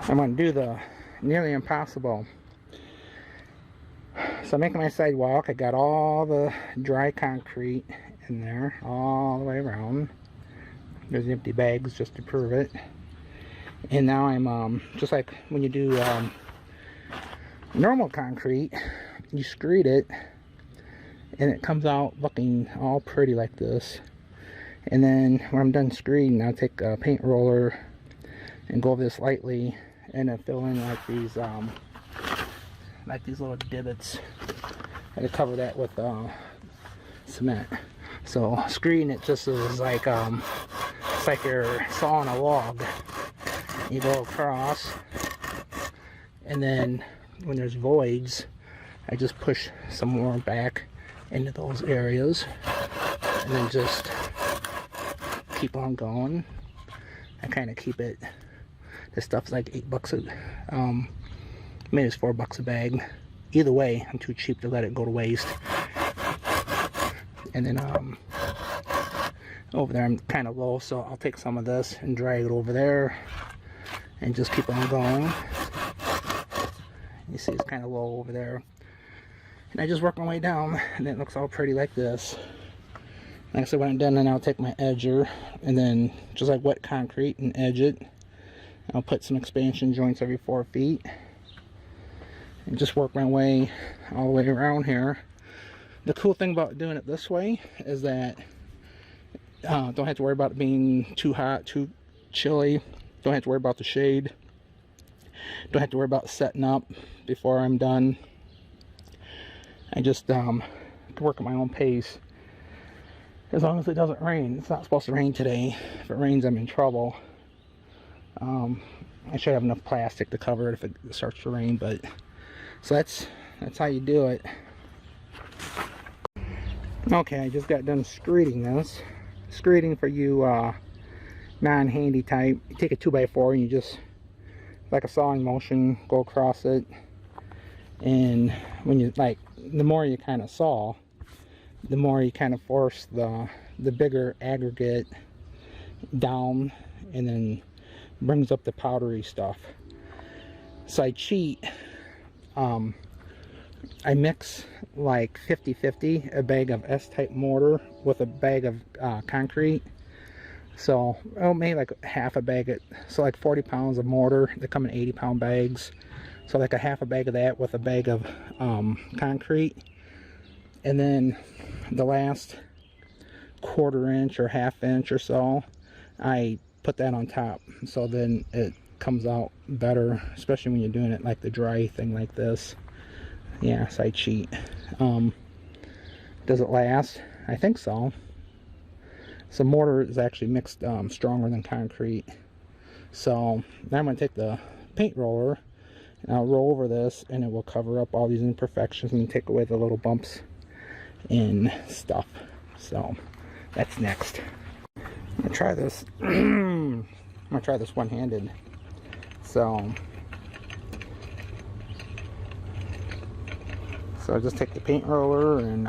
I'm going to do the nearly impossible. So I'm making my sidewalk. I got all the dry concrete in there all the way around. There's empty bags just to prove it. And now I'm just like when you do normal concrete, you screed it and it comes out looking all pretty like this. And then when I'm done screeding, I'll take a paint roller and go over this lightly and then fill in like these little divots. I had to cover that with cement. So screeding it just is like it's like you're sawing a log. You go across, and then when there's voids, I just push some more back into those areas, and then just keep on going. I kind of keep it. This stuff's like $8 maybe it's $4 a bag. Either way, I'm too cheap to let it go to waste. And then over there I'm kind of low, so I'll take some of this and drag it over there and just keep on going. You see it's kind of low over there, and I just work my way down, and it looks all pretty like this. Like I said, when I'm done, then I'll take my edger and then just like wet concrete and edge it. I'll put some expansion joints every 4 feet and just work my way all the way around here. The cool thing about doing it this way is that don't have to worry about it being too hot, too chilly. Don't have to worry about the shade. Don't have to worry about setting up before I'm done. I just can work at my own pace. As long as it doesn't rain. It's not supposed to rain today. If it rains, I'm in trouble. I should have enough plastic to cover it if it starts to rain, but so that's how you do it. Okay, I just got done screeding this. Screeding for you non-handy type. You take a 2x4 and you just, like a sawing motion, go across it. And when you the more you kind of saw, the more you kind of force the bigger aggregate down, and then brings up the powdery stuff. So I cheat. I mix like 50-50 a bag of S-type mortar with a bag of concrete. So maybe like half a bag so like 40 pounds of mortar. They come in 80-pound bags. So like a half a bag of that with a bag of concrete. And then the last 1/4 inch or 1/2 inch or so, I put that on top. So then it comes out better, especially when you're doing it like the dry thing like this. Yeah, so I cheat. Does it last? I think so. So mortar is actually mixed stronger than concrete. So now I'm going to take the paint roller and I'll roll over this, and it will cover up all these imperfections and take away the little bumps and stuff. So that's next. I'm going to try this. I'm going to try this one-handed. So I just take the paint roller, and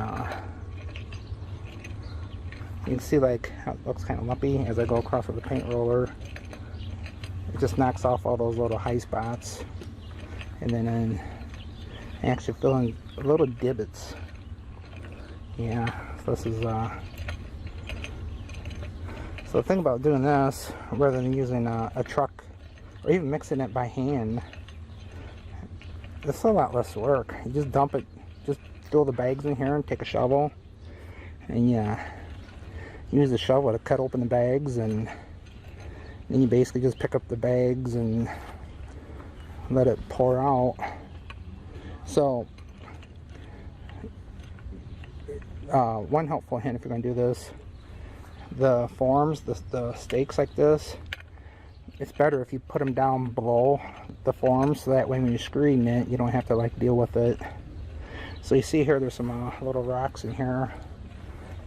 you can see like how it looks kind of lumpy as I go across with the paint roller. It just knocks off all those little high spots, and then I actually fill in little divots. Yeah, so this is so the thing about doing this, rather than using a truck or even mixing it by hand, it's a lot less work. You just dump it, just fill the bags in here and take a shovel, and yeah, use the shovel to cut open the bags, and then you basically just pick up the bags and let it pour out. So one helpful hint if you're going to do this, the forms, the stakes like this, it's better if you put them down below the forms, so that way when you're screeding it, you don't have to like deal with it. So you see here, there's some little rocks in here.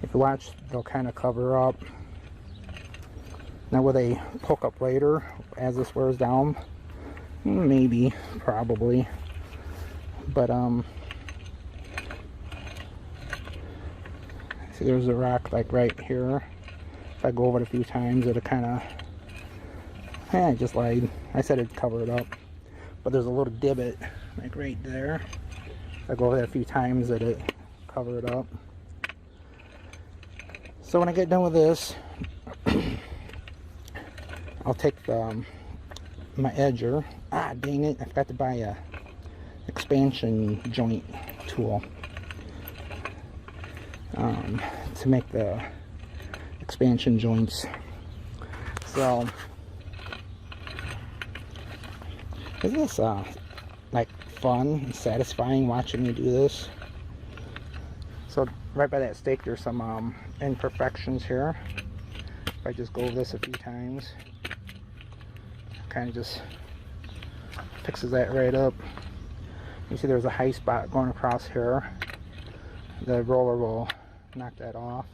If you watch, they'll kind of cover up. Now will they poke up later as this wears down? Maybe, probably. But see, there's a rock like right here. If I go over it a few times, it'll kind of, I just lied. I said it'd cover it up. but there's a little divot like right there. I go over there a few times, that it cover it up. So when I get done with this, I'll take my edger. Ah, dang it, I forgot to buy a expansion joint tool to make the expansion joints. So isn't this like fun and satisfying watching me do this? So right by that stake there's some imperfections here. If I just go over this a few times, kind of just fixes that right up. You see there's a high spot going across here. The roller will knock that off.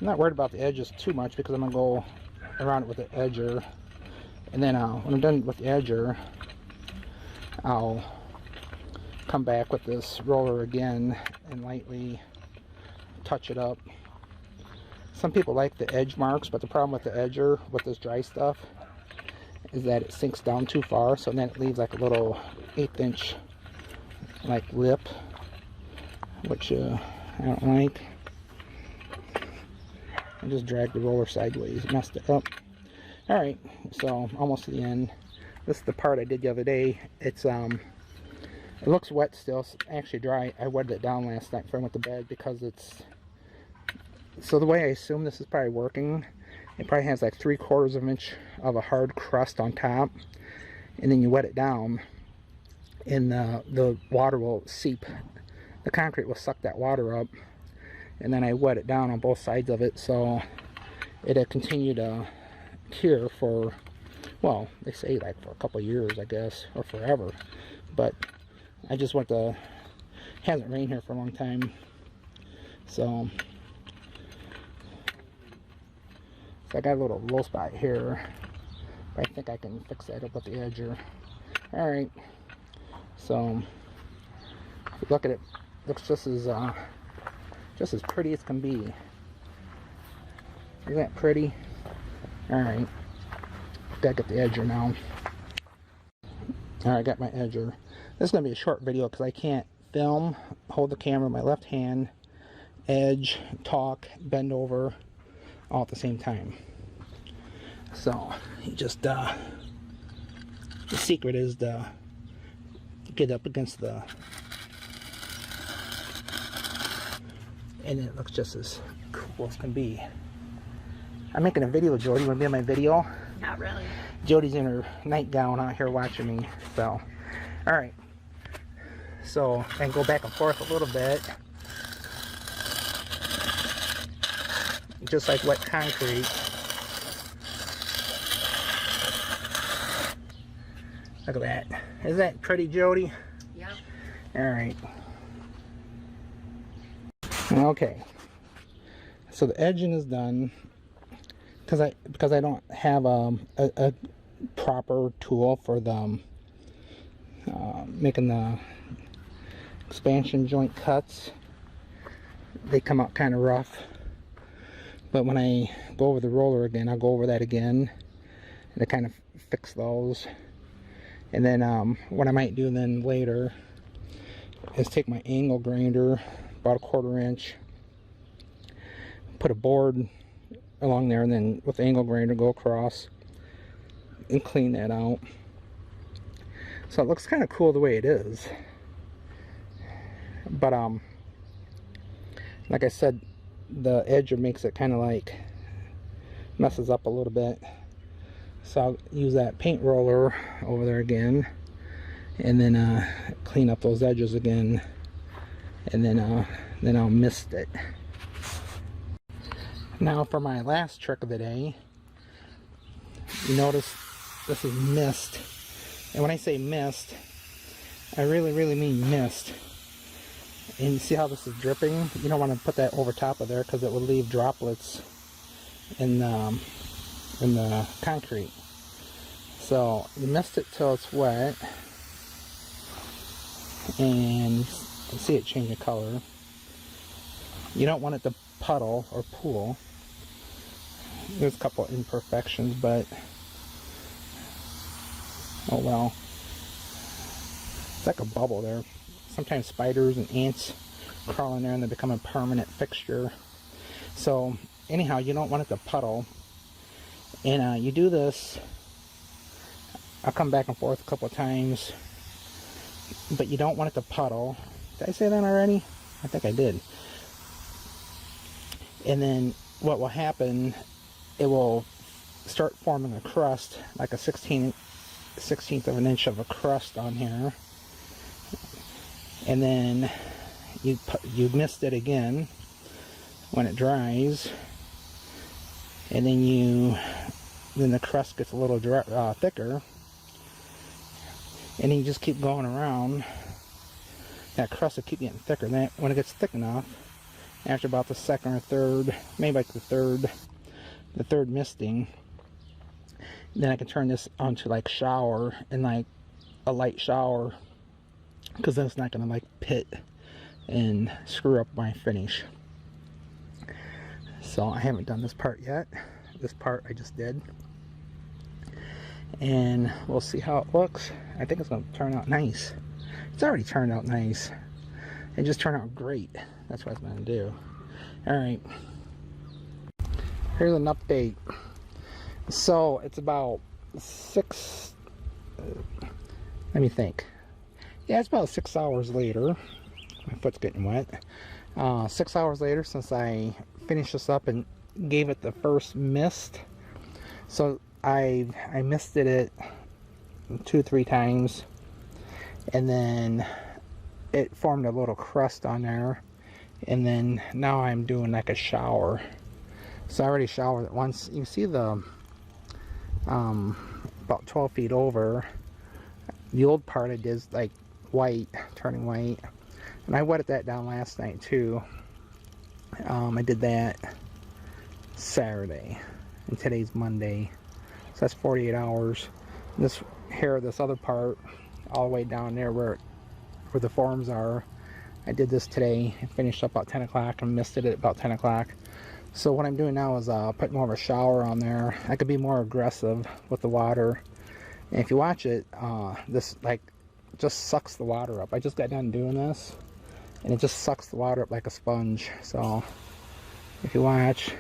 I'm not worried about the edges too much because I'm going to go around it with the edger. And then when I'm done with the edger, I'll come back with this roller again and lightly touch it up. Some people like the edge marks, but the problem with the edger with this dry stuff is that it sinks down too far, so then it leaves like a little 1/8 inch like lip, which I don't like. I just dragged the roller sideways, messed it up. Alright, so almost to the end. This is the part I did the other day. It's it looks wet still, it's actually dry. I wetted it down last night before I went to bed because it's, so the way I assume this is probably working, it probably has like 3/4 of an inch of a hard crust on top, and then you wet it down and the water will seep, the concrete will suck that water up, and then I wet it down on both sides of it so it'll continue to cure for, well, they say like for a couple years I guess, or forever, but I just went to, hasn't rained here for a long time, so I got a little low spot here, but I think I can fix that up with the edger. Alright, so if you look at it, it looks just as pretty as can be. Isn't that pretty? Alright, gotta get the edger now. Alright, I got my edger. This is going to be a short video because I can't film, hold the camera in my left hand, edge, talk, bend over, all at the same time. So you just the secret is to get up against the, and it looks just as cool as can be. I'm making a video, Jody. You want to be in my video? Not really. Jody's in her nightgown out here watching me. So alright, so I can go back and forth a little bit, just like wet concrete. Look at that. Isn't that pretty, Jody? Yeah. Alright. Okay. So the edging is done. Because I don't have a proper tool for the making the expansion joint cuts. They come out kind of rough. But when I go over the roller again, I'll go over that again and to kind of fix those. And then what I might do then later is take my angle grinder, about 1/4 inch, put a board along there, and then with the angle grinder go across and clean that out. So it looks kind of cool the way it is. But like I said, the edger makes it kind of like messes up a little bit. So I'll use that paint roller over there again, and then clean up those edges again, and then I'll mist it. Now for my last trick of the day, you notice this is mist, and when I say mist, I really mean mist. And you see how this is dripping? You don't want to put that over top of there because it will leave droplets in the concrete. So you mist it till it's wet, and you see it change of color. You don't want it to puddle or pool. There's a couple imperfections, but Oh well. It's like a bubble there. Sometimes spiders and ants crawl in there and they become a permanent fixture. So anyhow, you don't want it to puddle. And you do this. I'll come back and forth a couple of times. But you don't want it to puddle. Did I say that already? I think I did. And then what will happen, it will start forming a crust, like a 16th of an inch of a crust on here. And then you mist it again when it dries. And then the crust gets a little thicker. And then you just keep going around. That crust will keep getting thicker. Then when it gets thick enough, after about the second or third, maybe like the third misting, then I can turn this onto like shower, and like a light shower, because then it's not going to like pit and screw up my finish. So I haven't done this part yet. This part I just did. And we'll see how it looks. I think it's going to turn out nice. It's already turned out nice. It just turned out great. That's what I was going to do. Alright. Here's an update. So it's about 6... let me think. Yeah, it's about 6 hours later. My foot's getting wet. 6 hours later since I finished this up and gave it the first mist. So I misted it 2 or 3 times, and then it formed a little crust on there, and then now I'm doing like a shower. So I already showered it once. You see the about 12 feet over, the old part I did is like white, turning white, and I wetted that down last night too. I did that Saturday, and today's Monday. So that's 48 hours. This other part, all the way down there where the forms are, I did this today. I finished up about 10 o'clock and misted it about 10 o'clock. So what I'm doing now is putting more of a shower on there. I could be more aggressive with the water. And if you watch it, this like just sucks the water up. I just got done doing this, and it just sucks the water up like a sponge. So if you watch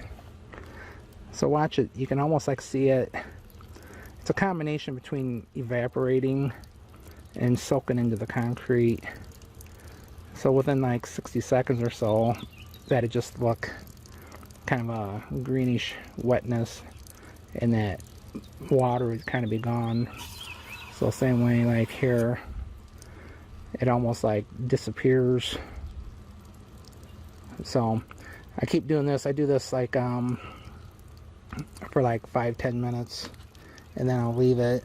it, you can almost like see it. It's a combination between evaporating and soaking into the concrete. So within like 60 seconds or so, that'd just look kind of a greenish wetness, and that water would kind of be gone. So same way like here, it almost like disappears. So I keep doing this. I do this like for like 5-10 minutes, and then I'll leave it.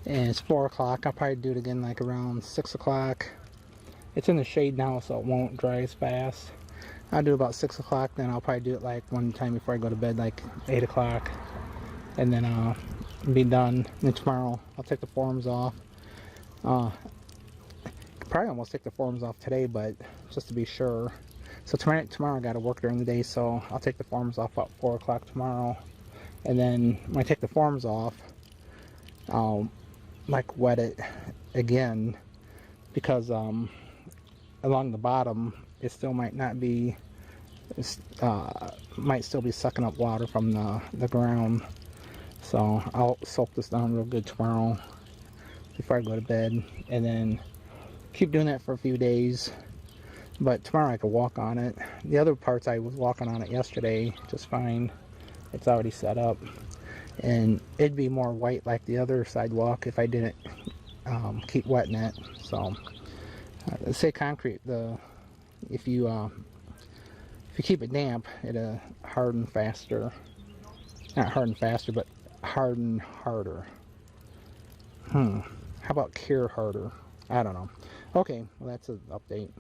And it's 4 o'clock. I'll probably do it again like around 6 o'clock. It's in the shade now, so it won't dry as fast. I'll do about 6 o'clock, then I'll probably do it like one time before I go to bed, like 8 o'clock. And then I'll be done. And tomorrow I'll take the forms off. Probably almost take the forms off today, but just to be sure. So tomorrow I got to work during the day, so I'll take the forms off about 4 o'clock tomorrow. And then when I take the forms off, I'll like wet it again, because along the bottom it still might not be, might still be sucking up water from the ground. So I'll soak this down real good tomorrow before I go to bed, and then keep doing that for a few days. But tomorrow I could walk on it. The other parts I was walking on it yesterday just fine. It's already set up, and it'd be more white like the other sidewalk if I didn't keep wetting it. So say concrete, if you keep it damp, it'll harden faster. Not harden faster, but harden harder. How about cure harder? I don't know. Okay, well that's an update.